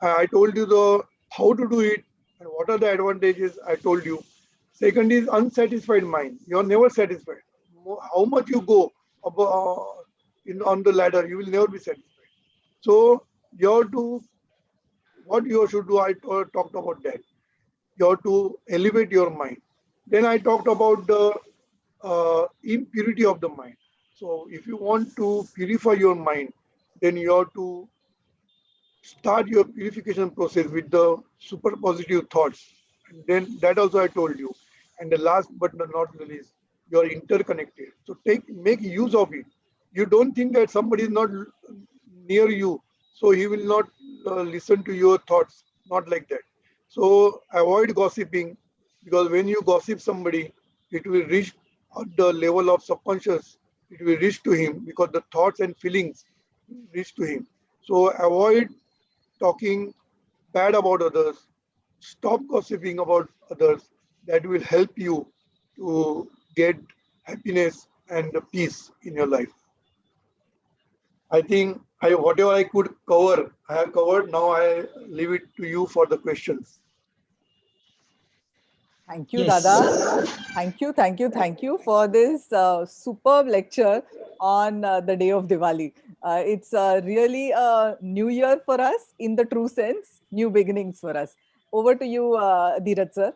I told you the how to do it and what are the advantages. I told you. Second is unsatisfied mind. You are never satisfied. How much you go in on the ladder, you will never be satisfied. So you have to what you should do. I talked about that. You have to elevate your mind. Then I talked about the impurity of the mind. So if you want to purify your mind, then you have to start your purification process with the super positive thoughts. And then that also I told you. And the last but not the least, you are interconnected. So make use of it. You don't think that somebody is not near you, so he will not listen to your thoughts. Not like that. So avoid gossiping, because when you gossip somebody, it will reach at the level of subconscious. It will reach to him because the thoughts and feelings reach to him. So avoid talking bad about others. Stop gossiping about others. That will help you to get happiness and peace in your life. I think whatever I could cover, I have covered. Now I leave it to you for the questions. Thank you, Yes. Dada. Thank you for this superb lecture on the day of Diwali. It's really a new year for us in the true sense, new beginnings for us. Over to you, Dheeraj sir.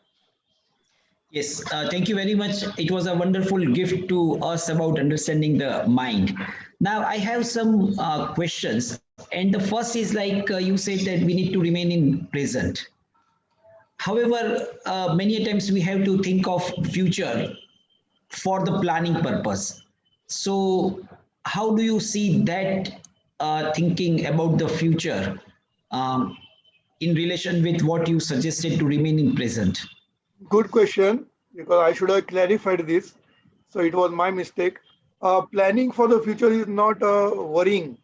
Yes, thank you very much. It was a wonderful gift to us about understanding the mind. Now, I have some questions. And the first is like you said that we need to remain in present. However, many times we have to think of future for the planning purpose. So, how do you see that thinking about the future um, in relation with what you suggested to remain in present? Good question, because I should have clarified this. So it was my mistake. Planning for the future is not worrying.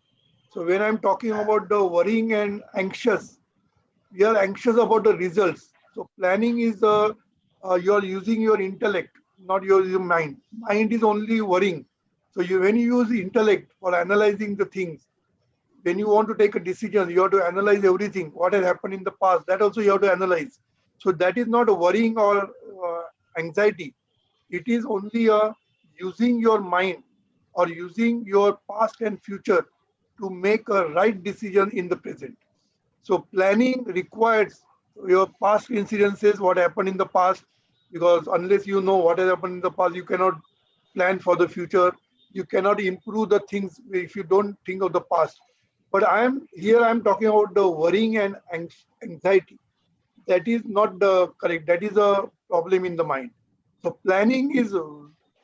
So when I'm talking about the worrying and anxious, we are anxious about the results. So planning is you are using your intellect, not your mind. Mind is only worrying. So when you use intellect for analyzing the things, when you want to take a decision, you have to analyze everything, what has happened in the past. That also you have to analyze. So that is not a worrying or anxiety. It is only using your mind or using your past and future to make a right decision in the present. So planning requires your past incidences, what happened in the past, because unless you know what has happened in the past, you cannot plan for the future. You cannot improve the things if you don't think of the past. But I'm talking about the worrying and anxiety. That is not the correct. That is a problem in the mind. So planning is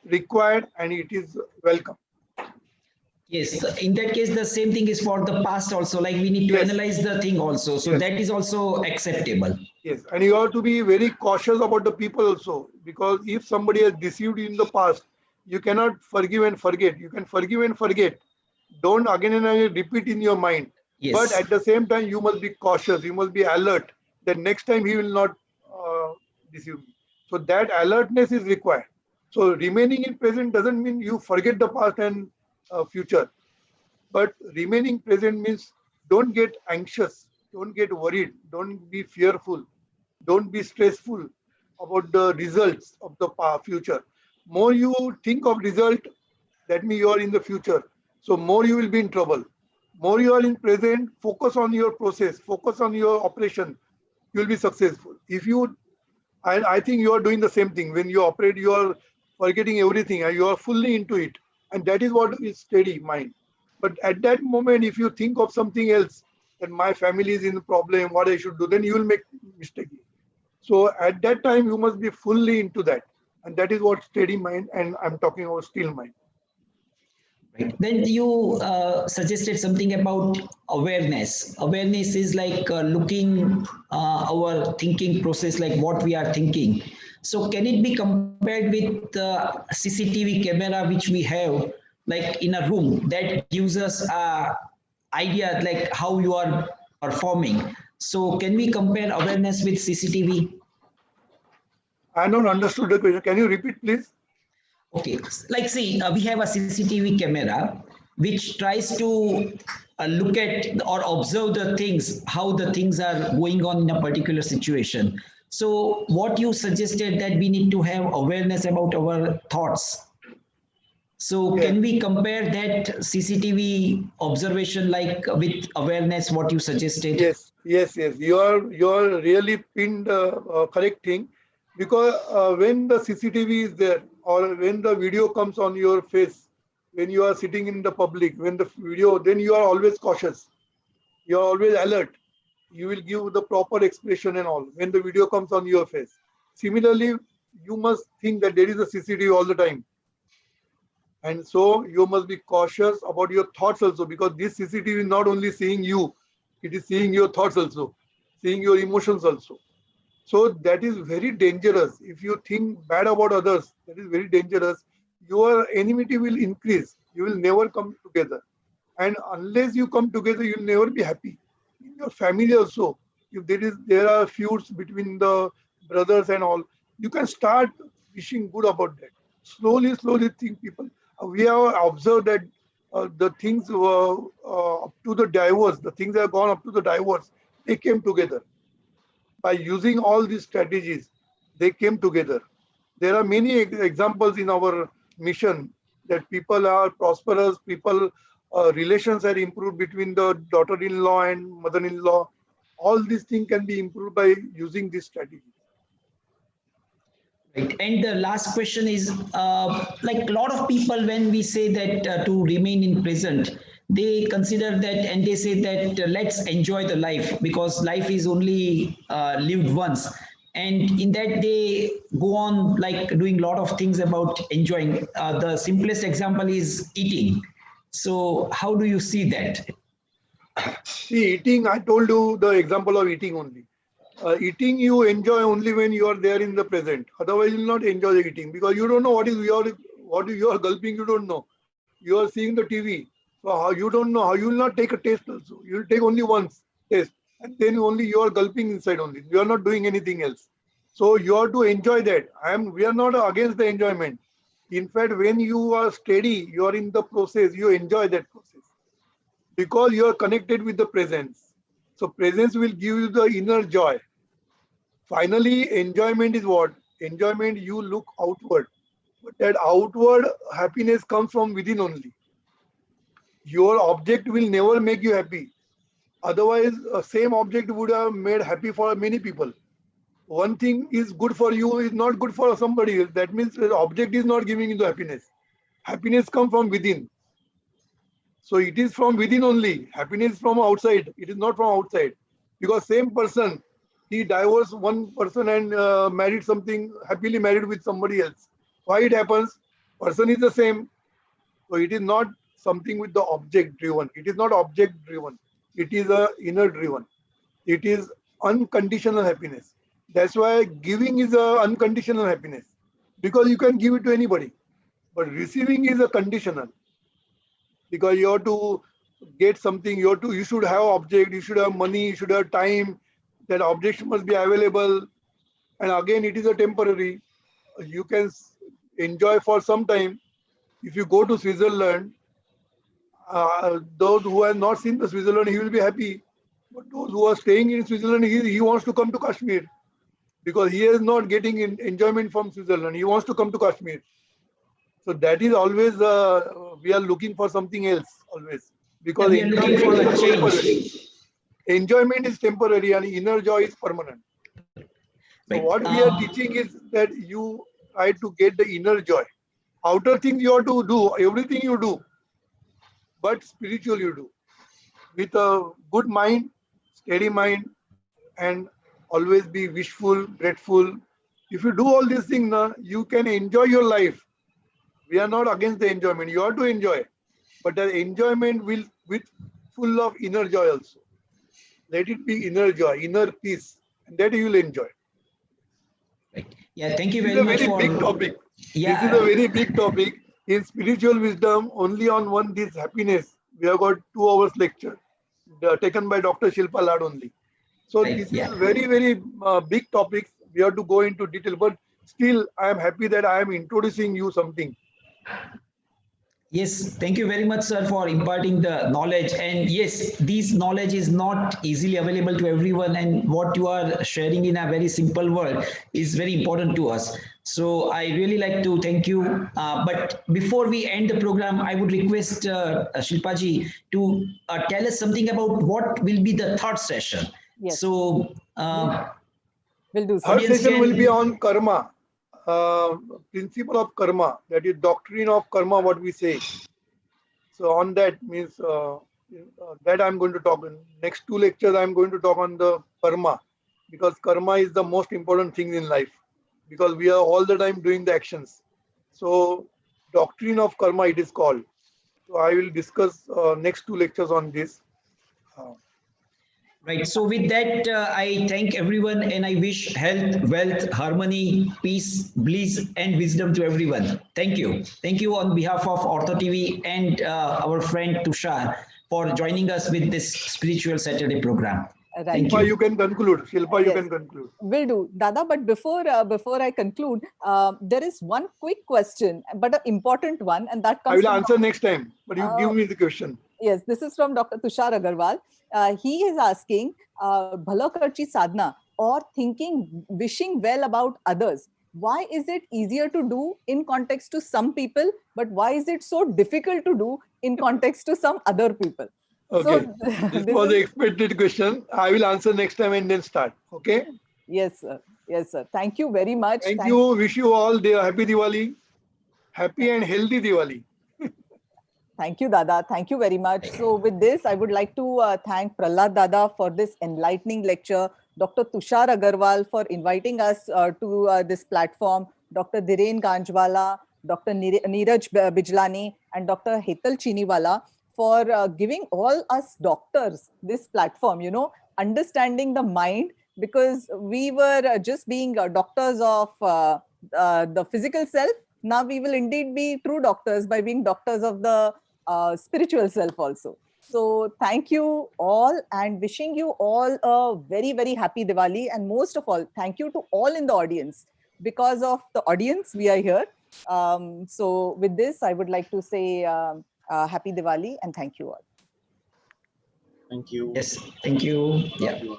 required and it is welcome. Yes, in that case, the same thing is for the past also. Like we need to Yes. analyze the thing also. So Yes. that is also acceptable. Yes, and you have to be very cautious about the people also, because if somebody has deceived you in the past, you cannot forgive and forget. You can forgive and forget. Don't again and again repeat in your mind. But Yes. at the same time, you must be cautious. You must be alert that next time he will not deceive me. So that alertness is required. So remaining in present doesn't mean you forget the past and future. But remaining present means don't get anxious, don't get worried, don't be fearful, don't be stressful about the results of the future. More you think of result, that means you are in the future. So more you will be in trouble. More you are in present, focus on your process, focus on your operation, you will be successful. If you, I think you are doing the same thing. When you operate, you are forgetting everything and you are fully into it. And that is what is steady mind. But at that moment, if you think of something else, that my family is in the problem, what I should do, then you will make mistake. So at that time, you must be fully into that. And that is what steady mind, and I'm talking about still mind. Right. Then you suggested something about awareness. Awareness is like looking our thinking process, like what we are thinking. So can it be compared with the CCTV camera which we have, like in a room, that gives us a idea like how you are performing. So can we compare awareness with CCTV? I don't understood the question. Can you repeat, please? Okay, like see, we have a CCTV camera which tries to look at or observe the things, how the things are going on in a particular situation. So what you suggested that we need to have awareness about our thoughts. So Yes. can we compare that CCTV observation like with awareness, what you suggested? Yes, yes, yes. You are really pinned correct thing, because when the CCTV is there or when the video comes on your face, when you are sitting in the public, when the video, then you are always cautious. You are always alert. You will give the proper expression and all when the video comes on your face. Similarly, you must think that there is a CCTV all the time. And so you must be cautious about your thoughts also, because this CCTV is not only seeing you, it is seeing your thoughts also, seeing your emotions also. So that is very dangerous. If you think bad about others, that is very dangerous. Your enmity will increase. You will never come together. And unless you come together, you will never be happy. In your family also, if there are feuds between the brothers and all, you can start wishing good about that. Slowly, slowly think people. We have observed that the things were up to the divorce, the things that have gone up to the divorce, they came together. By using all these strategies, they came together. There are many examples in our mission that people are prosperous, people, relations are improved between the daughter-in-law and mother-in-law. All these things can be improved by using this strategy. Right. And the last question is like a lot of people, when we say that to remain in present, they consider that and they say that let's enjoy the life because life is only lived once. And in that they go on like doing a lot of things about enjoying. The simplest example is eating. So how do you see that? See, eating, I told you the example of eating only. Eating you enjoy only when you are there in the present. Otherwise, you will not enjoy the eating because you don't know what you are gulping. You don't know. You are seeing the TV, so how you don't know how you will not take a taste also. You will take only once taste, and then only you are gulping inside only. You are not doing anything else. So you have to enjoy that. We are not against the enjoyment. In fact, when you are steady, you are in the process. You enjoy that process because you are connected with the presence. So presence will give you the inner joy. Finally, enjoyment is what? Enjoyment, you look outward. But that outward happiness comes from within only. Your object will never make you happy. Otherwise, same object would have made happy for many people. One thing is good for you is not good for somebody else. That means the object is not giving you the happiness. Happiness comes from within. So it is from within only. Happiness from outside. It is not from outside. Because same person, he divorced one person and married something, happily married with somebody else. Why it happens? Person is the same. So it is not something with the object driven. It is not object driven. It is a inner driven. It is unconditional happiness. That's why giving is a unconditional happiness, because you can give it to anybody, but receiving is a conditional, because you have to get something. You should have object, you should have money, you should have time. That object must be available, and again it is a temporary. You can enjoy for some time. If you go to Switzerland, those who have not seen the Switzerland, he will be happy. But those who are staying in Switzerland, he wants to come to Kashmir, because he is not getting enjoyment from Switzerland. He wants to come to Kashmir. So that is always, we are looking for something else always. Because we are looking for a change. Enjoyment is temporary and inner joy is permanent. So what we are teaching is that you try to get the inner joy. Outer things you have to do, everything you do, but spiritual you do. With a good mind, steady mind, and always be wishful, grateful. If you do all these things, you can enjoy your life. We are not against the enjoyment. You have to enjoy, but the enjoyment will with full of inner joy also. Let it be inner joy, inner peace, and that you will enjoy. Right. Yeah, thank you very much for. Big topic. Yeah. This is a very big topic. In spiritual wisdom, only on this happiness, we have got 2 hours lecture taken by Dr. Shilpa Lad only. So this is very, very big topics. We have to go into detail, but still I am happy that I am introducing you something. Yes, thank you very much, sir, for imparting the knowledge. And yes, this knowledge is not easily available to everyone. And what you are sharing in a very simple word is very important to us. So I really like to thank you. But before we end the program, I would request Shilpaji to tell us something about what will be the third session. Yes. So we'll do. Third session will be on karma. Principle of karma, that is doctrine of karma, what we say. So on that means that I'm going to talk in next 2 lectures. I'm going to talk on the karma, because karma is the most important thing in life, because we are all the time doing the actions. So doctrine of karma it is called. So I will discuss next 2 lectures on this. Right. So with that, I thank everyone and I wish health, wealth, harmony, peace, bliss, and wisdom to everyone. Thank you. Thank you on behalf of OrthoTV and our friend Tushar for joining us with this Spiritual Saturday program. Right. Thank Shilpa, you. you can conclude. Shilpa, you can conclude. Will do, Dada. But before I conclude, there is one quick question, but an important one, and that comes. I will answer next time. But you give me the question. Yes, this is from Dr. Tushar Agrawal. He is asking, bhala karchi sadhana or wishing well about others. Why is it easier to do in context to some people, but why is it so difficult to do in context to some other people? Okay, so, this was the expected question. I will answer next time and then start. Okay. Yes, sir. Yes, sir. Thank you very much. Thank you. Wish you all the happy Diwali, happy and healthy Diwali. Thank you, Dada. Thank you very much. So with this, I would like to thank Pralhad Dada for this enlightening lecture, Dr. Tushar Agarwal for inviting us to this platform, Dr. Dhiren Ganjwala, Dr. Neeraj Bijlani, and Dr. Hetal Chiniwala for giving all us doctors this platform, understanding the mind, because we were just being doctors of the physical self. Now we will indeed be true doctors by being doctors of the spiritual self also. So thank you all and wishing you all a very, very happy Diwali. And most of all, thank you to all in the audience. Because of the audience, we are here. So with this, I would like to say happy Diwali and thank you all. Thank you. Yes, thank you. Thank you.